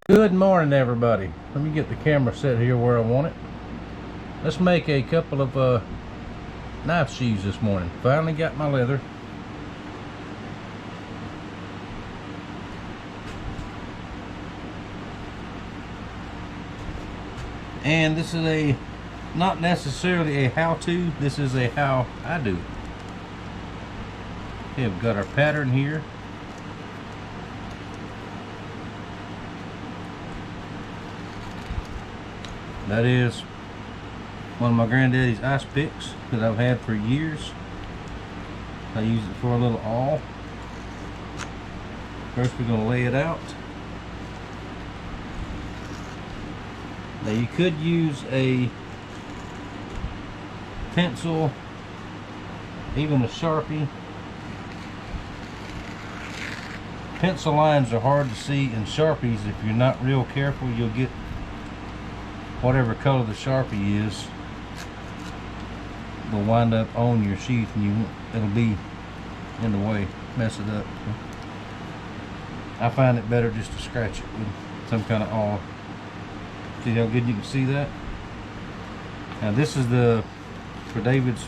Good morning, everybody. Let me get the camera set here where I want it. Let's make a couple of knife sheaths this morning. Finally got my leather. And this is not necessarily a how-to, this is a how I do it. Okay, we've got our pattern here. That is one of my granddaddy's ice picks that I've had for years. I use it for a little awl. First we're going to lay it out. Now you could use a pencil, even a Sharpie. Pencil lines are hard to see, and Sharpies, if you're not real careful, you'll get whatever color the Sharpie is will wind up on your sheath, and it'll be in the way, mess it up. I find it better just to scratch it with some kind of awl. See how good you can see that? Now this is for David's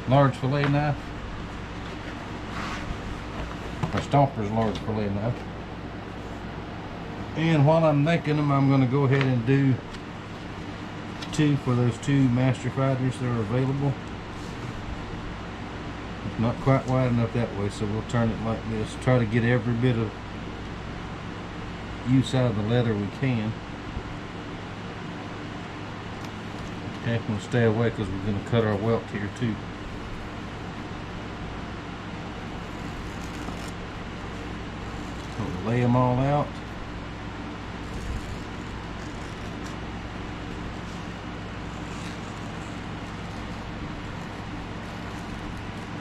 large fillet knife, or Stomper's large fillet knife. And while I'm making them, I'm going to go ahead and do two for those two master fighters that are available. It's not quite wide enough that way, so we'll turn it like this. Try to get every bit of use out of the leather we can. Okay, we'll stay away because we're going to cut our welt here too. So we'll lay them all out.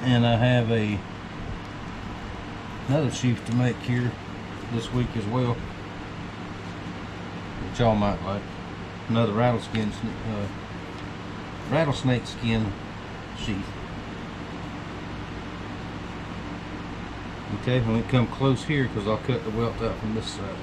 And I have another sheath to make here this week as well, which y'all might like. Another rattlesnake skin sheath. Okay, when we come close here, because I'll cut the welt out from this side.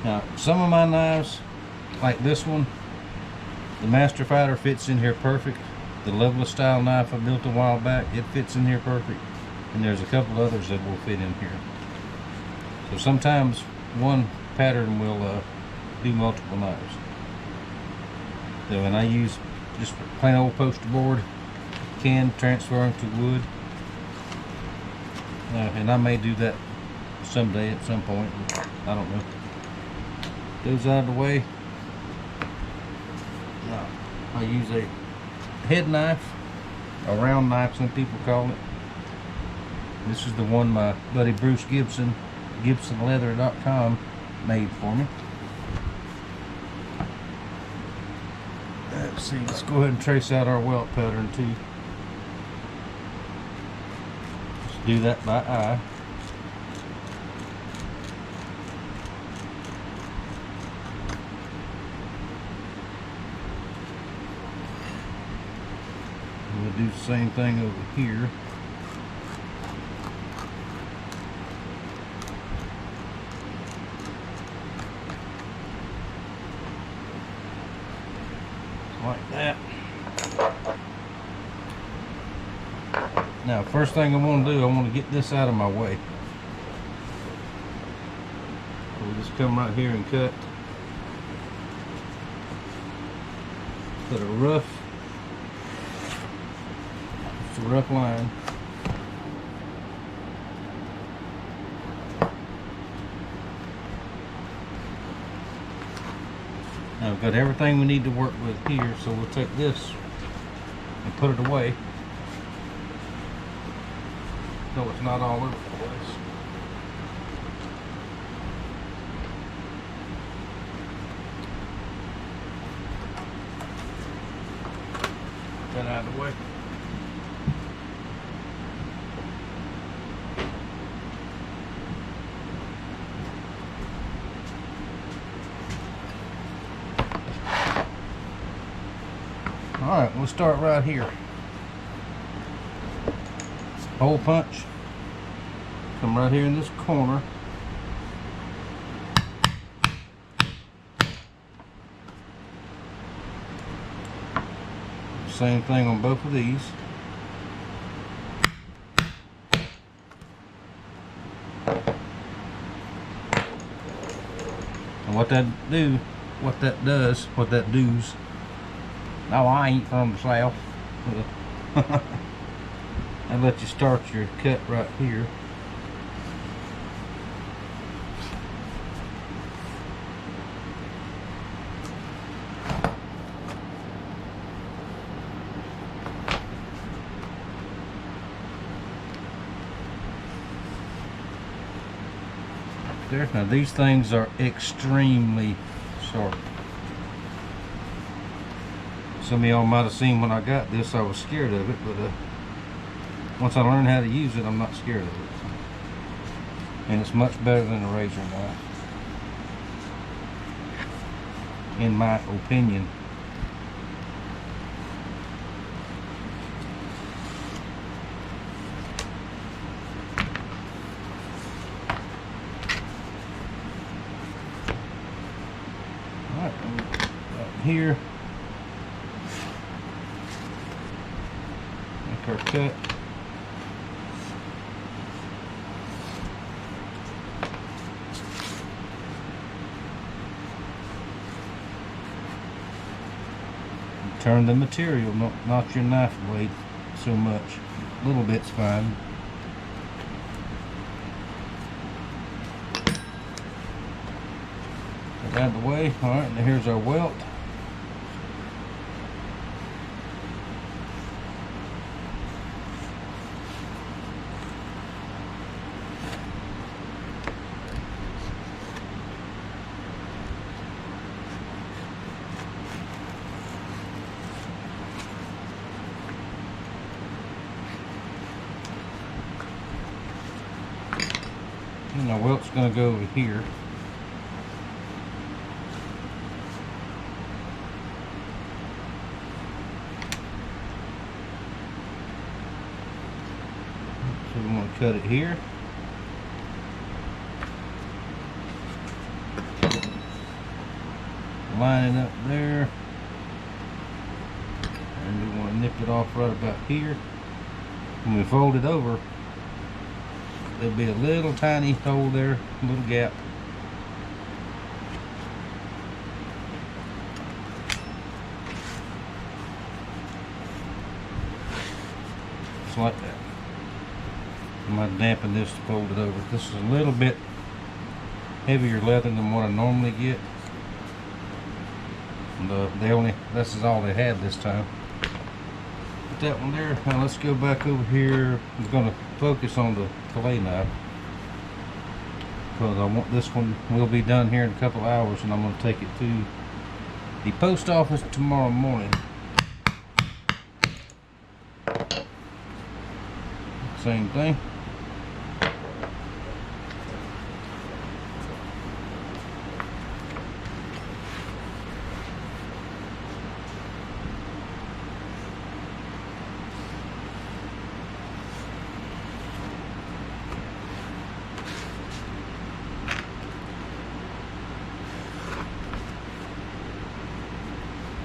Now, some of my knives, like this one, the Master Fighter fits in here perfect. The Loveless style knife I built a while back, it fits in here perfect. And there's a couple others that will fit in here. So sometimes one pattern will do multiple knives. So when I use just plain old poster board, can transfer them to wood. And I may do that someday at some point, I don't know. Those out of the way. Now, I use a head knife, a round knife some people call it. This is the one my buddy Bruce Gibson, GibsonLeather.com, made for me. Let's see, let's go ahead and trace out our welt pattern too. Let's do that by eye. We'll do the same thing over here. Like that. Now, first thing I want to do, I want to get this out of my way. We'll just come right here and cut. Put a rough line. Now we've got everything we need to work with here, so we'll take this and put it away so it's not all over the place. that out of the way. we'll start right here. Hole punch. Come right here in this corner. Same thing on both of these. And what that does. No, I ain't from the South. And let you start your cut right here. There. Now these things are extremely sharp. Some of y'all might have seen when I got this, I was scared of it, but once I learned how to use it, I'm not scared of it. And it's much better than a razor knife, in my opinion. Alright, here. Make our cut. Turn the material, not your knife blade so much. A little bit's fine. Put that out of the way. Alright, now here's our welt. And our welt's going to go over here. So we want to cut it here. Line it up there. And we want to nip it off right about here. When we fold it over, there'll be a little tiny hole there, a little gap. Just like that. I might dampen this to fold it over. This is a little bit heavier leather than what I normally get. And this is all they had this time. Put that one there. Now let's go back over here. I'm going to focus on the fillet knife, because I want this one will be done here in a couple hours, and I'm going to take it to the post office tomorrow morning. Same thing.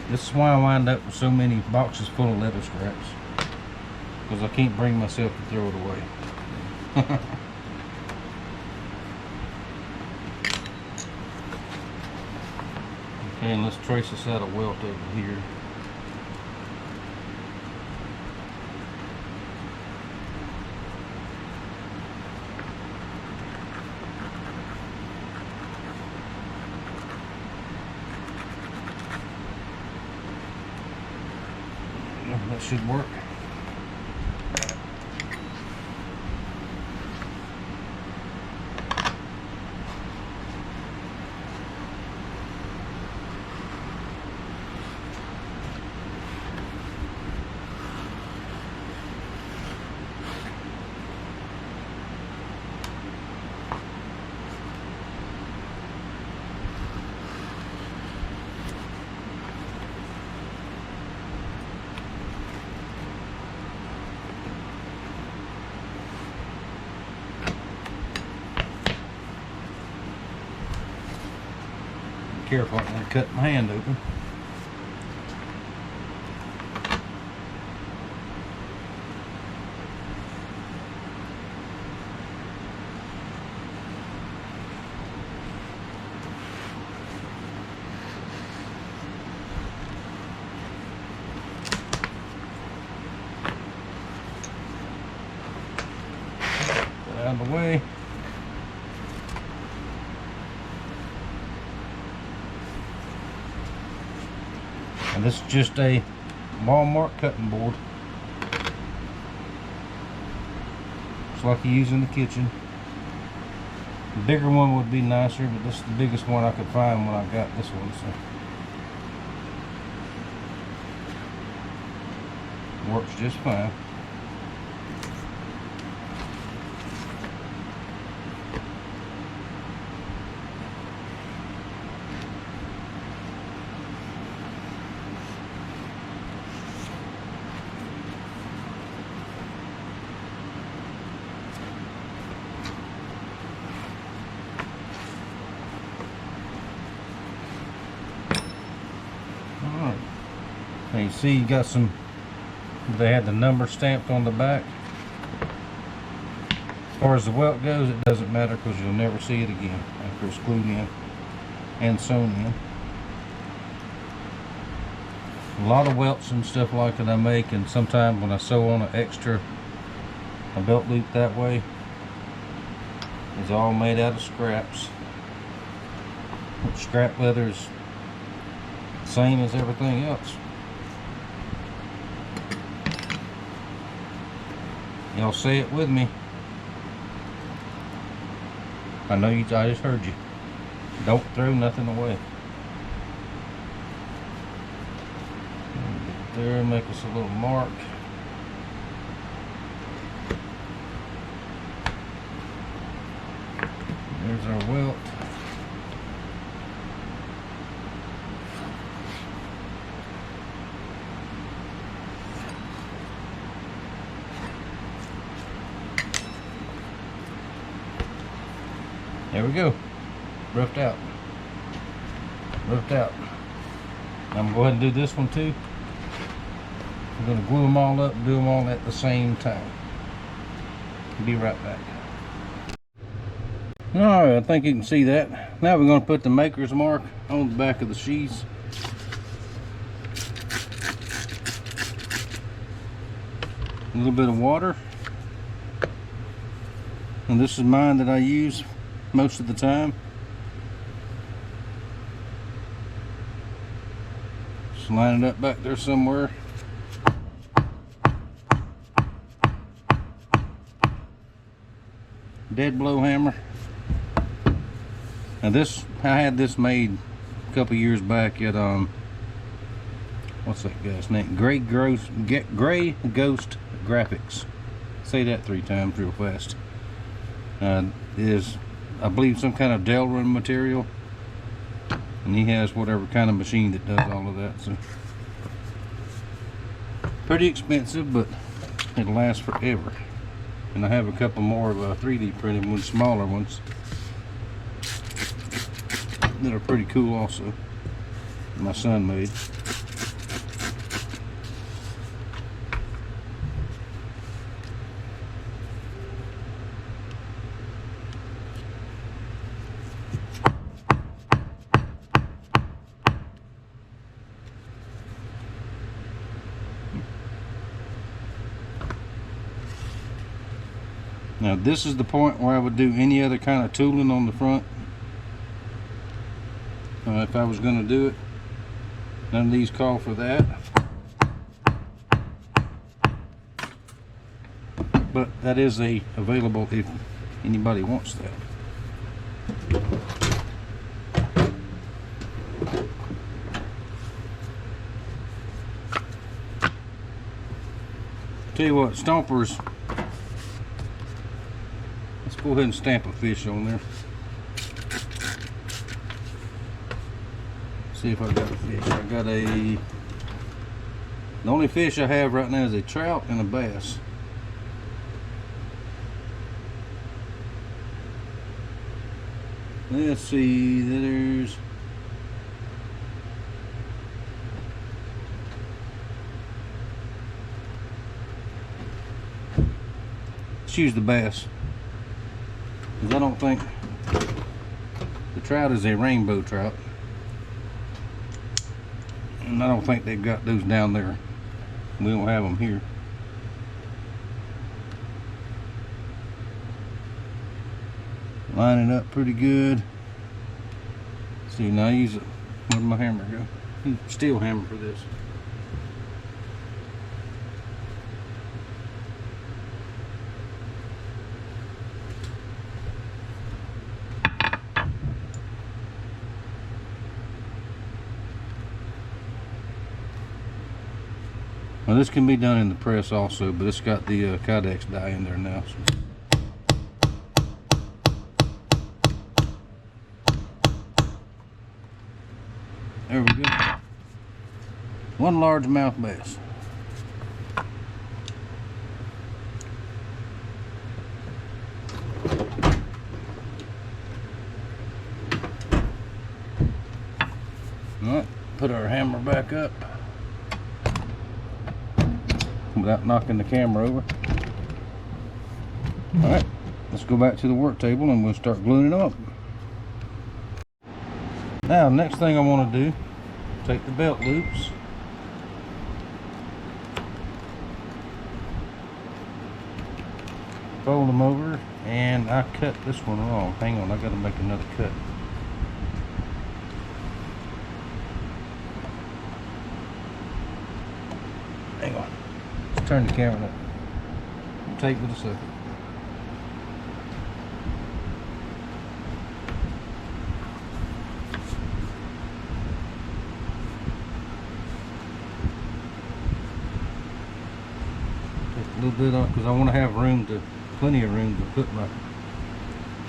This is why I wind up with so many boxes full of leather scraps, because I can't bring myself to throw it away. Okay, and let's trace this out of welt over here. That should work. careful, I'm going to cut my hand open. Out of the way. And this is just a Walmart cutting board. It's like you use in the kitchen. The bigger one would be nicer, but this is the biggest one I could find when I got this one. So works just fine. Now you see you got some, they had the number stamped on the back. As far as the welt goes, it doesn't matter because you'll never see it again after it's glued in and sewn in. A lot of welts and stuff like that I make, and sometimes when I sew on an extra a belt loop that way, it's all made out of scraps. Scrap leather is the same as everything else. Y'all say it with me. I know you, I just heard you. Don't throw nothing away. Get there, make us a little mark. There's our welt. There we go. Roughed out. Roughed out. I'm gonna go ahead and do this one too. I'm gonna glue them all up, do them all at the same time. Be right back. Alright, I think you can see that. Now we're gonna put the maker's mark on the back of the sheaths. A little bit of water. And this is mine that I use most of the time. Just line it up back there somewhere. Dead blow hammer. Now this, I had this made a couple years back at what's that guy's name? Gray Ghost Graphics. Say that 3 times real fast. Is, I believe, some kind of Delrin material, and he has whatever kind of machine that does all of that. So pretty expensive, but it'll last forever. And I have a couple more of 3D printed ones, smaller ones, that are pretty cool also. My son made. Now this is the point where I would do any other kind of tooling on the front. If I was going to do it, none of these call for that. But that is available if anybody wants that. Tell you what, stompers. Let's go ahead and stamp a fish on there. See if I got a fish. I got the only fish I have right now is a trout and a bass. Let's see, there's Let's use the bass, because I don't think the trout is a rainbow trout, and I don't think they've got those down there. We don't have them here. Line it up pretty good. See, now I use it. Where'd my hammer go? Use a steel hammer for this. Now this can be done in the press also, but it's got the Kydex die in there now. So. There we go. One largemouth bass. Alright, put our hammer back up without knocking the camera over. Alright, let's go back to the work table and we'll start gluing it up. Now, next thing I want to do, take the belt loops, fold them over, and I cut this one wrong. Hang on, I got to make another cut. Hang on, let's turn the camera up. Take with a second. A little bit on, because I want to have room to, plenty of room to put my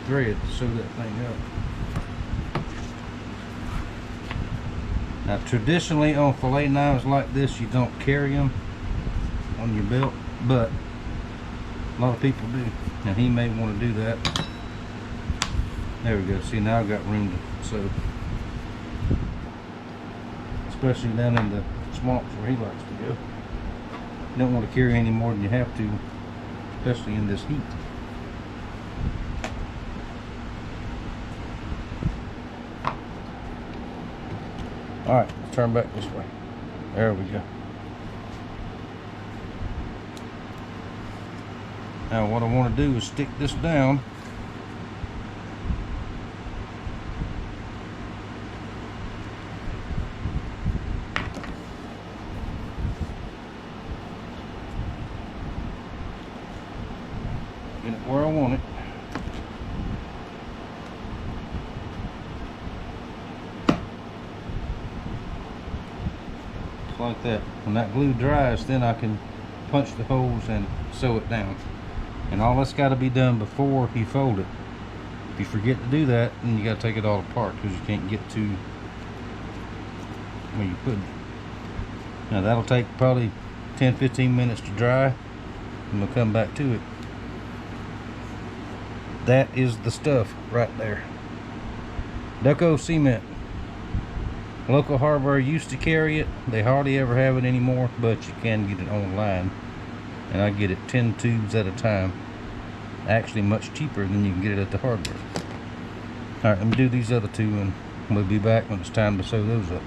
thread to sew that thing up. Now traditionally on fillet knives like this you don't carry them on your belt, but a lot of people do. Now he may want to do that. There we go. See, now I've got room to sew, especially down in the swamps where he likes to go. You don't want to carry any more than you have to, especially in this heat. Alright, let's turn back this way. There we go. Now what I want to do is stick this down. Get it where I want it. Just like that. When that glue dries, then I can punch the holes and sew it down. And all that's got to be done before you fold it. If you forget to do that, then you got to take it all apart because you can't get to where you put it. Now that'll take probably 10-15 minutes to dry, and we'll come back to it. That is the stuff right there. Ducko cement. Local hardware used to carry it. They hardly ever have it anymore, but you can get it online. And I get it 10 tubes at a time. Actually much cheaper than you can get it at the hardware. Alright, let me do these other two and we'll be back when it's time to sew those up.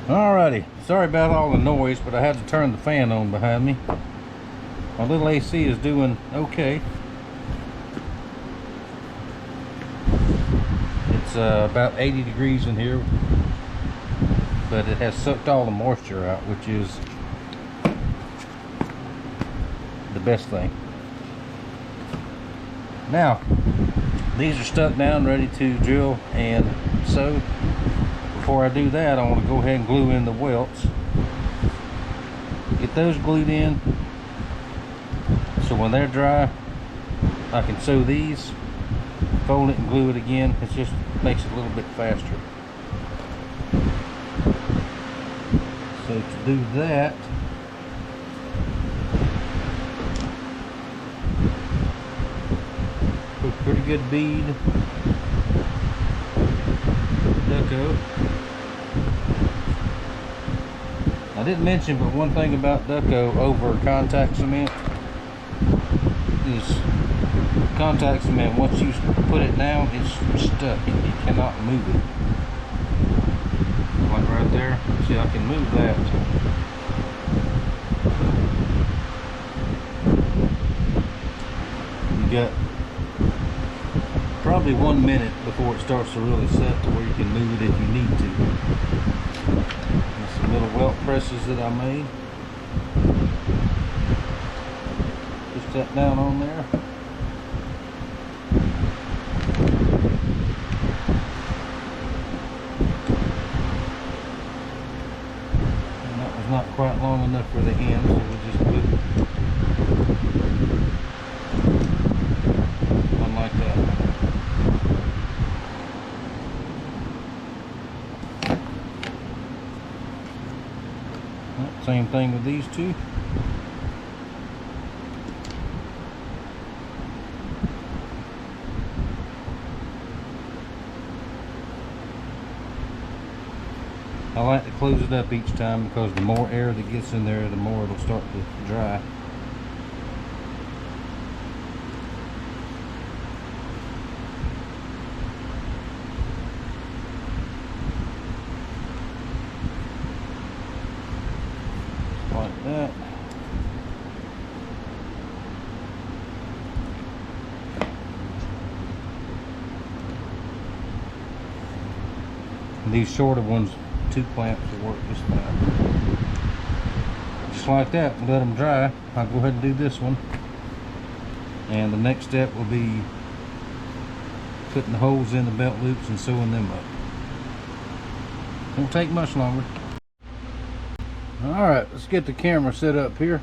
Alrighty, sorry about all the noise, but I had to turn the fan on behind me. My little AC is doing okay. It's about 80 degrees in here, but it has sucked all the moisture out, which is the best thing. Now, these are stuck down, ready to drill and sew. Before I do that, I want to go ahead and glue in the welts. Get those glued in. So when they're dry, I can sew these, fold it and glue it again. It just makes it a little bit faster. So to do that, put a pretty good bead, Ducko. I didn't mention, but one thing about Ducko over contact cement, is contact cement. Once you put it down, it's stuck. You cannot move it. Like right there. See, I can move that. You got probably 1 minute before it starts to really set to where you can move it if you need to. There's some little welt presses that I made. Just that down on there. And that was not quite long enough for the end, so we just put one like that. Same thing with these two. I like to close it up each time because the more air that gets in there, the more it'll start to dry. Like that. And these shorter ones, 2 clamps will work just fine. Just like that, let them dry. I'll go ahead and do this one. And the next step will be putting the holes in the belt loops and sewing them up. Won't take much longer. Alright, let's get the camera set up here.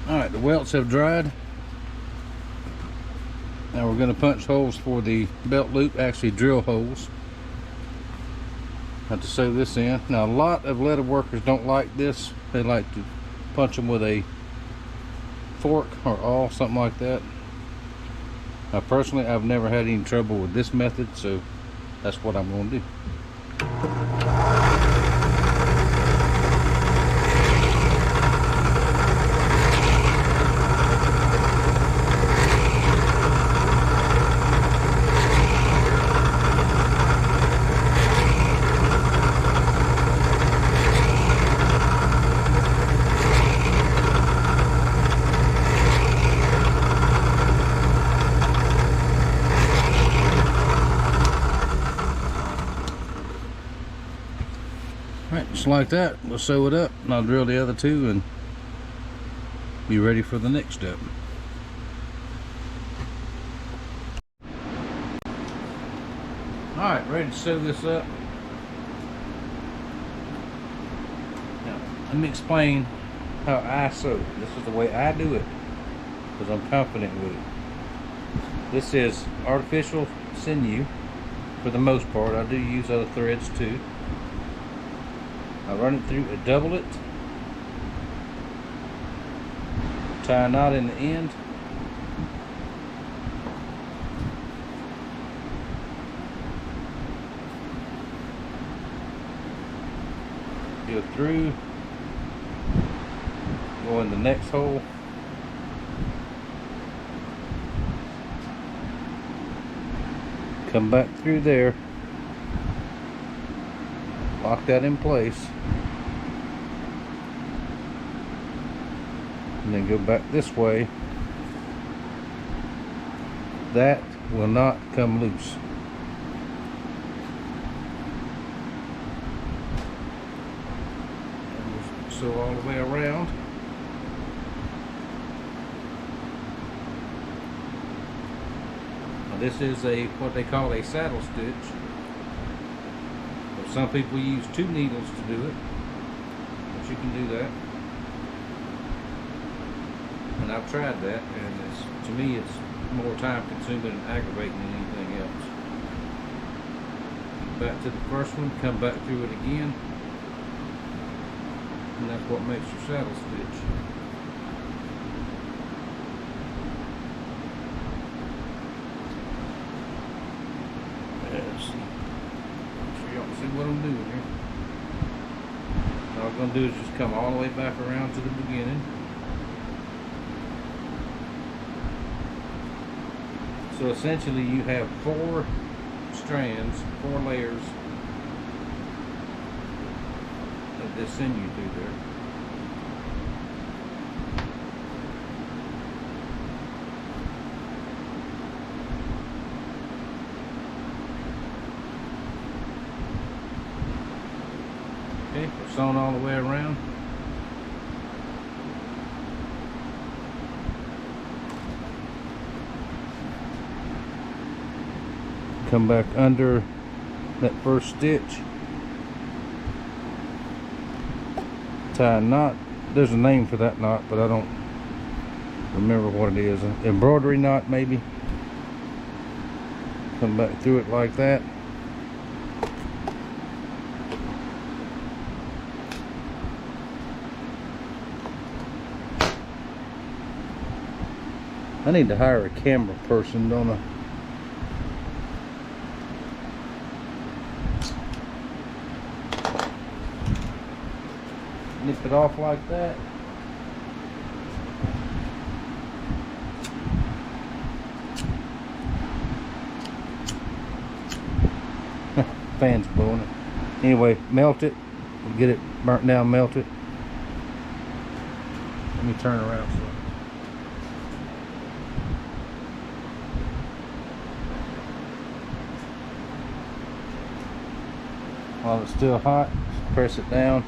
Alright, the welts have dried. Now we're going to punch holes for the belt loop, actually drill holes. Have to sew this in. Now a lot of leather workers don't like this. They like to punch them with a fork or awl, something like that. Now personally, I've never had any trouble with this method, so that's what I'm going to do. Right, just like that, we'll sew it up and I'll drill the other two and be ready for the next step. Alright, ready to sew this up. Now, let me explain how I sew. This is the way I do it because I'm confident with it. This is artificial sinew for the most part. I do use other threads too. I run it through, double it, tie a knot in the end, go through, go in the next hole, come back through there, lock that in place, and then go back this way. That will not come loose. And we'll sew all the way around. Now this is what they call a saddle stitch. Some people use 2 needles to do it, but you can do that. And I've tried that, and to me it's more time consuming and aggravating than anything else. Back to the first one, come back through it again, and that's what makes your saddle stitch. Let's see. See what I'm doing here. I'll going to do is just come all the way back around to the beginning. So essentially you have 4 strands, 4 layers of this sinew through there. Okay, we're sewn all the way around. Come back under that first stitch. Tie a knot. There's a name for that knot, but I don't remember what it is. An embroidery knot, maybe. Come back through it like that. I need to hire a camera person, don't I? Nip it off like that. Fan's blowing it. Anyway, melt it. Get it burnt down, melt it. Let me turn around so. While it's still hot, just press it down.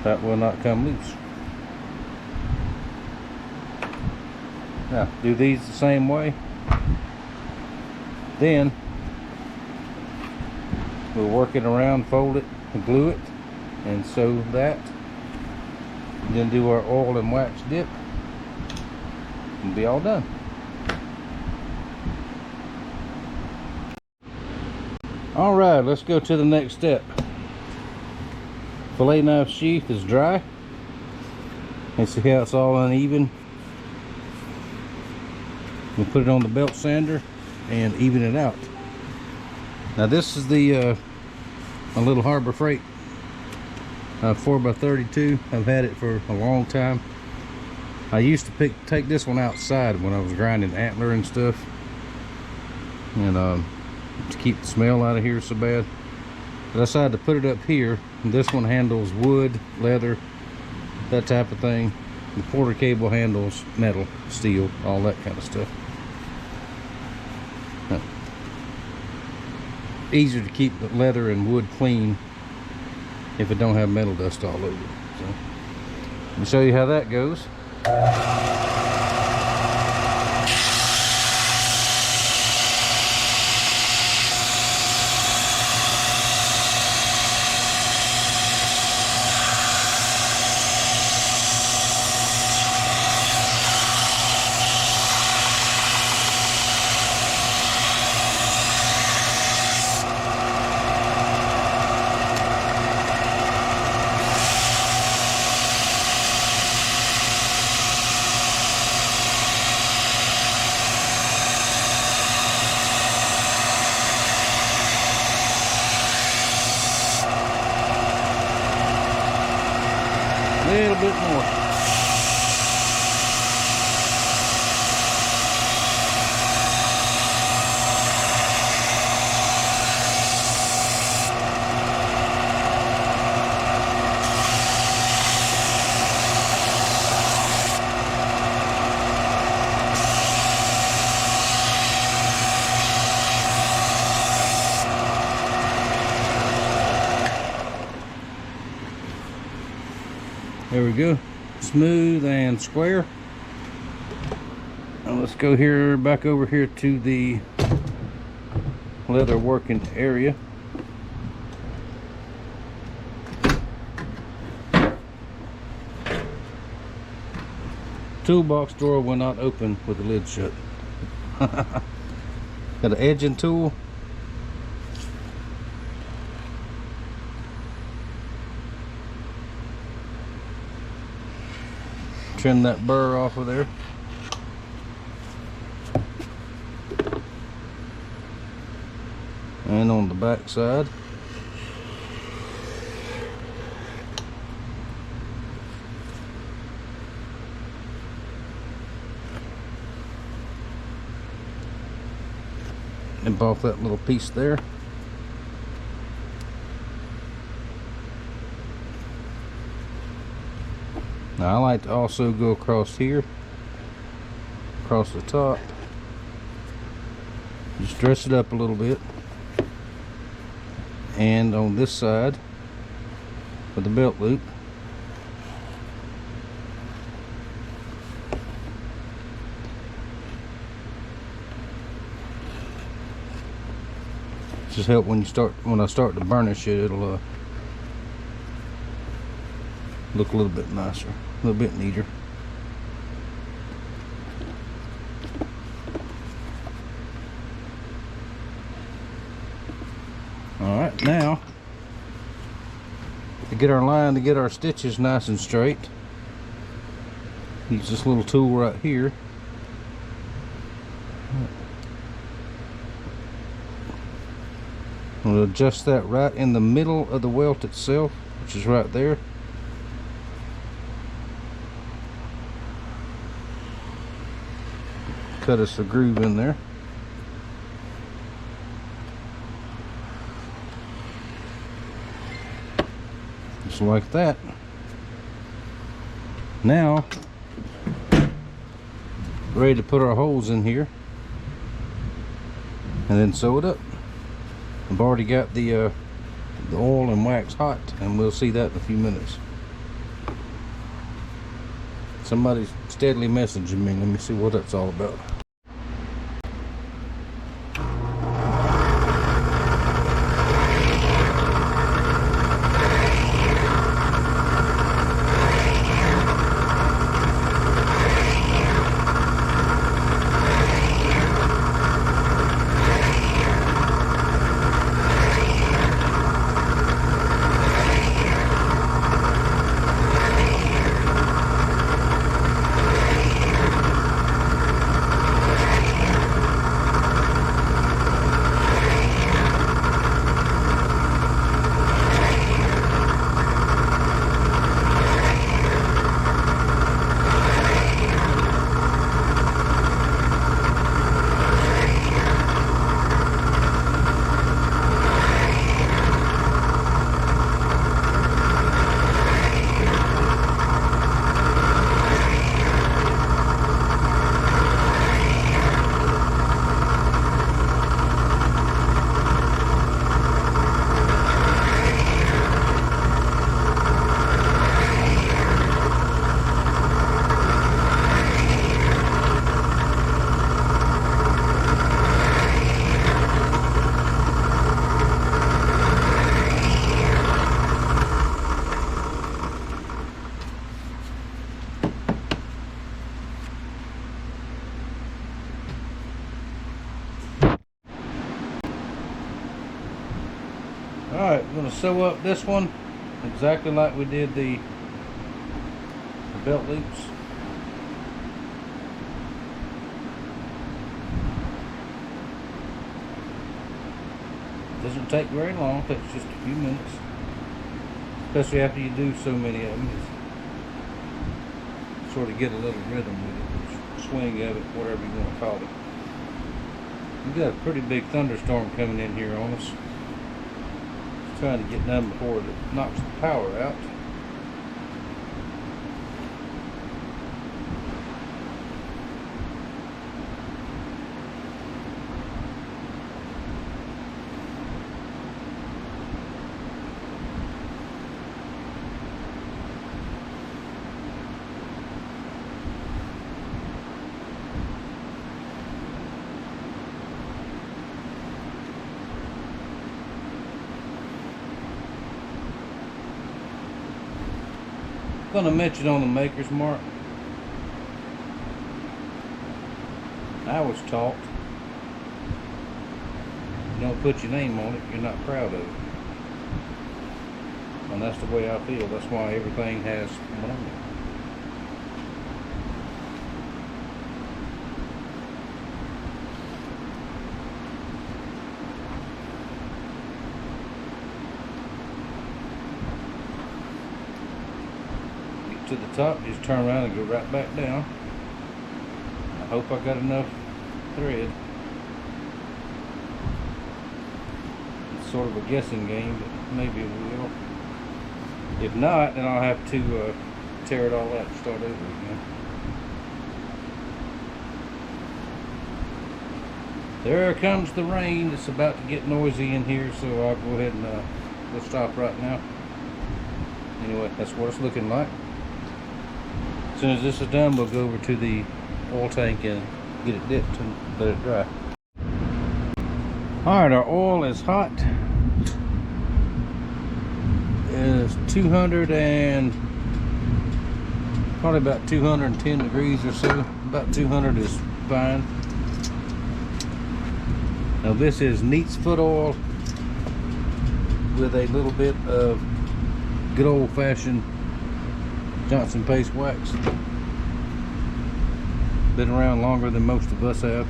That will not come loose. Now, do these the same way. Then, we'll work it around, fold it, and glue it, and sew that. And then do our oil and wax dip, and be all done. Alright, let's go to the next step. Fillet knife sheath is dry. And see how it's all uneven. We'll put it on the belt sander and even it out. Now this is the a little Harbor Freight 4x32. I've had it for a long time. I used to take this one outside when I was grinding antler and stuff, and to keep the smell out of here so bad. But I decided to put it up here. And this one handles wood, leather, that type of thing. The quarter cable handles metal, steel, all that kind of stuff. Easier to keep the leather and wood clean if it don't have metal dust all over it. So, let me show you how that goes. A little bit more. There we go, smooth and square. Now let's go here, back over here to the leather working area. Toolbox drawer will not open with the lid shut. Got an edging tool. Trim that burr off of there. and on the back side. And off that little piece there. Now I like to also go across here, across the top. Just dress it up a little bit. And on this side with the belt loop, just help when I start to burnish it, it'll look a little bit nicer, a little bit neater. All right, now to get our line, to get our stitches nice and straight, use this little tool right here. We'll adjust that right in the middle of the welt itself, which is right there. Cut us a groove in there. Just like that. Now, ready to put our holes in here and then sew it up. I've already got the oil and wax hot, and we'll see that in a few minutes. Somebody's steadily messaging me. Let me see what that's all about. Alright, we're going to sew up this one exactly like we did the belt loops. Doesn't take very long, it takes just a few minutes. Especially after you do so many of them. You sort of get a little rhythm with it, swing of it, whatever you want to call it. We've got a pretty big thunderstorm coming in here on us. Trying to get done before it knocks the power out. I'm going to mention on the maker's mark, I was taught, you don't put your name on it, you're not proud of it. And that's the way I feel. That's why everything has one on it. to the top, just turn around and go right back down. I hope I got enough thread. It's sort of a guessing game, but maybe it will. If not, then I'll have to tear it all out and start over again. There comes the rain. It's about to get noisy in here, so I'll go ahead and we'll stop right now. Anyway, that's what it's looking like. As soon as this is done, we'll go over to the oil tank and get it dipped and let it dry. Alright, our oil is hot. It's 200 and probably about 210 degrees or so. About 200 is fine. Now this is neat's foot oil with a little bit of good old-fashioned Johnson paste wax. Been around longer than most of us have.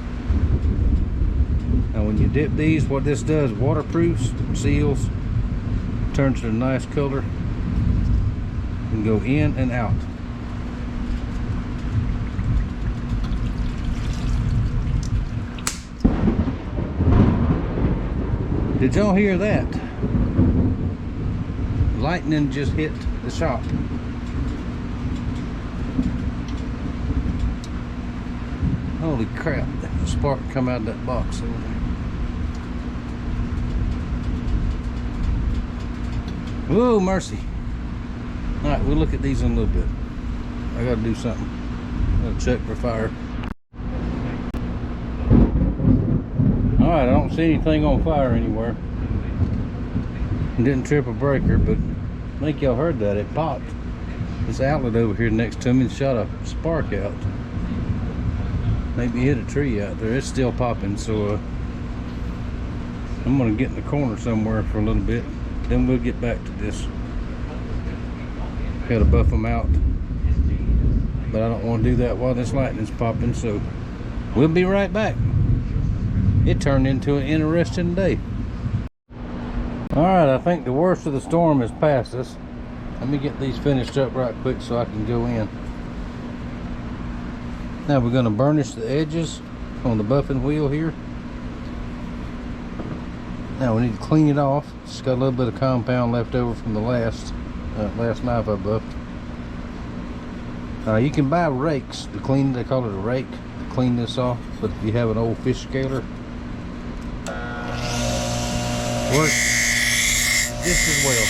Now when you dip these, what this does, waterproofs, seals, turns to a nice color, and go in and out. Did y'all hear that? Lightning just hit the shop. Holy crap, the spark come out of that box over there. Whoa, mercy. Alright, we'll look at these in a little bit. I gotta do something. I gotta check for fire. Alright, I don't see anything on fire anywhere. Didn't trip a breaker, but I think y'all heard that. It popped. This outlet over here next to me and shot a spark out. Maybe hit a tree out there. It's still popping, so I'm gonna get in the corner somewhere for a little bit. Then we'll get back to this. Gotta buff them out, but I don't want to do that while this lightning's popping, so we'll be right back. It turned into an interesting day. Alright, I think the worst of the storm has passed us. Let me get these finished up right quick so I can go in. Now we're going to burnish the edges on the buffing wheel here. Now we need to clean it off. It's got a little bit of compound left over from the last knife I buffed. You can buy rakes to clean. They call it a rake to clean this off. But if you have an old fish scaler, works just as well.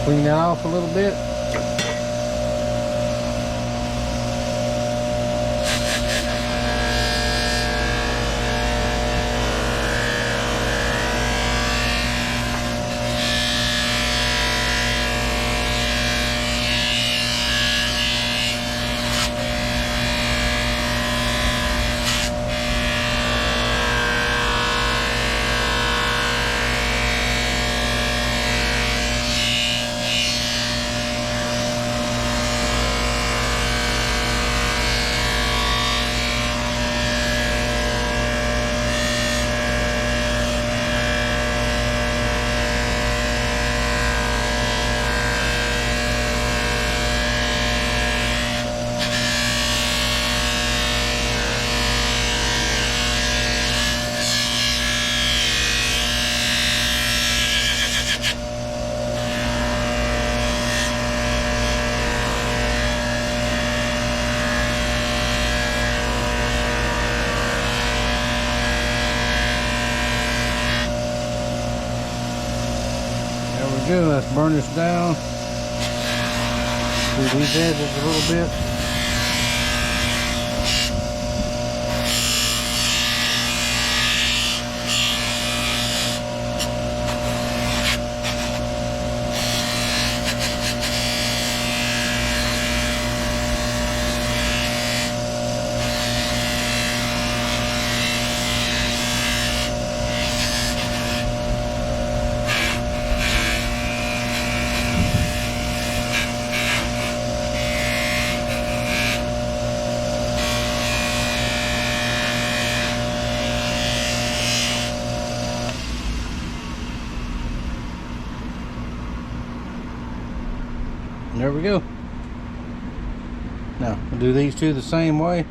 Clean that off a little bit. Good, let's burn this down through these edges a little bit. And there we go. Now we'll do these two the same way,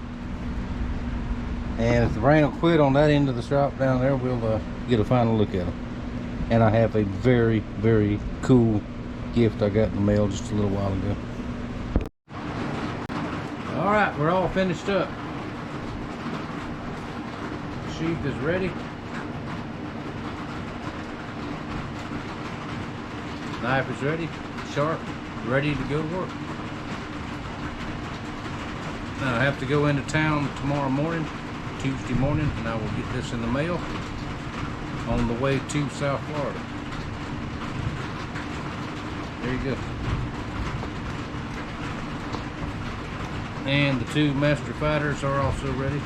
and if the rain will quit on that end of the shop down there, we'll get a final look at them. And I have a very, very cool gift I got in the mail just a little while ago. All right, we're all finished up. The sheath is ready. Knife is ready, sharp, ready to go to work. Now I have to go into town tomorrow morning, Tuesday morning, and I will get this in the mail on the way to South Florida. There you go. And the two master fighters are also ready.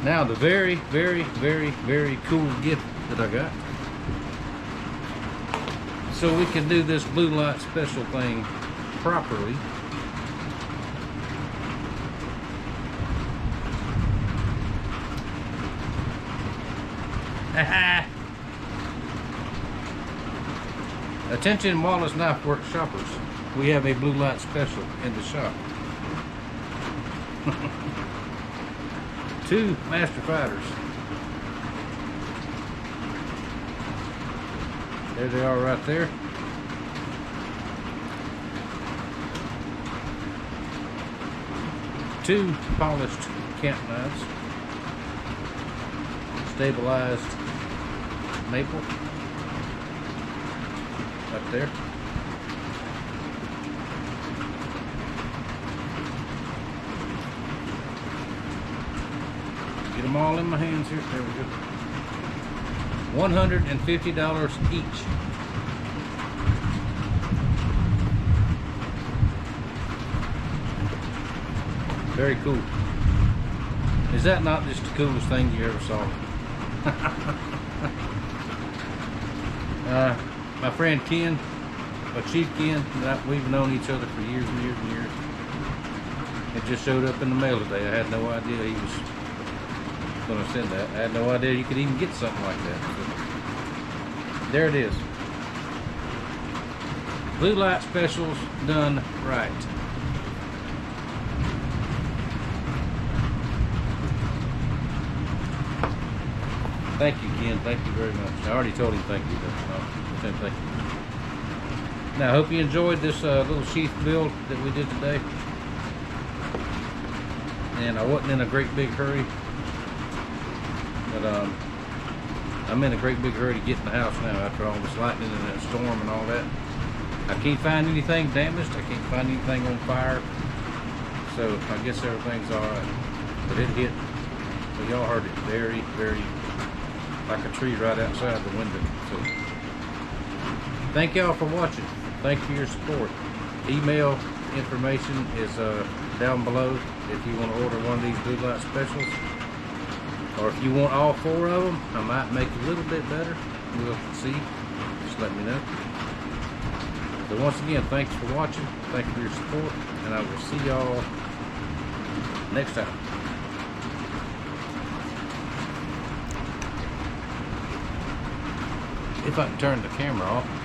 Now the very, very, very, very cool gift that I got. So we can do this blue light special thing properly. Attention Wallace Knife Works shoppers, we have a blue light special in the shop. Two master fighters. There they are right there. Two polished camp knives. Stabilized maple. Right there. Get them all in my hands here. There we go. $150 each. Very cool. Is that not just the coolest thing you ever saw? My friend Ken, Chief Ken, we've known each other for years and years and years. It just showed up in the mail today. I had no idea he was going to send that. I had no idea you could even get something like that. So, there it is. Blue light specials done right. Thank you, Ken. Thank you very much. I already told him thank you. Thank you. Now, I hope you enjoyed this little sheath build that we did today. And I wasn't in a great big hurry. But I'm in a great big hurry to get in the house now after all this lightning and that storm and all that. I can't find anything damaged. I can't find anything on fire. So I guess everything's alright. But it hit. Well, y'all heard it very, very like a tree right outside the window. So thank y'all for watching. Thank you for your support. Email information is down below if you want to order one of these blue light specials, or if you want all four of them. I might make it a little bit better. We'll see. Just let me know. So once again, thanks for watching. Thank you for your support, and I will see y'all next time. If I can turn the camera off.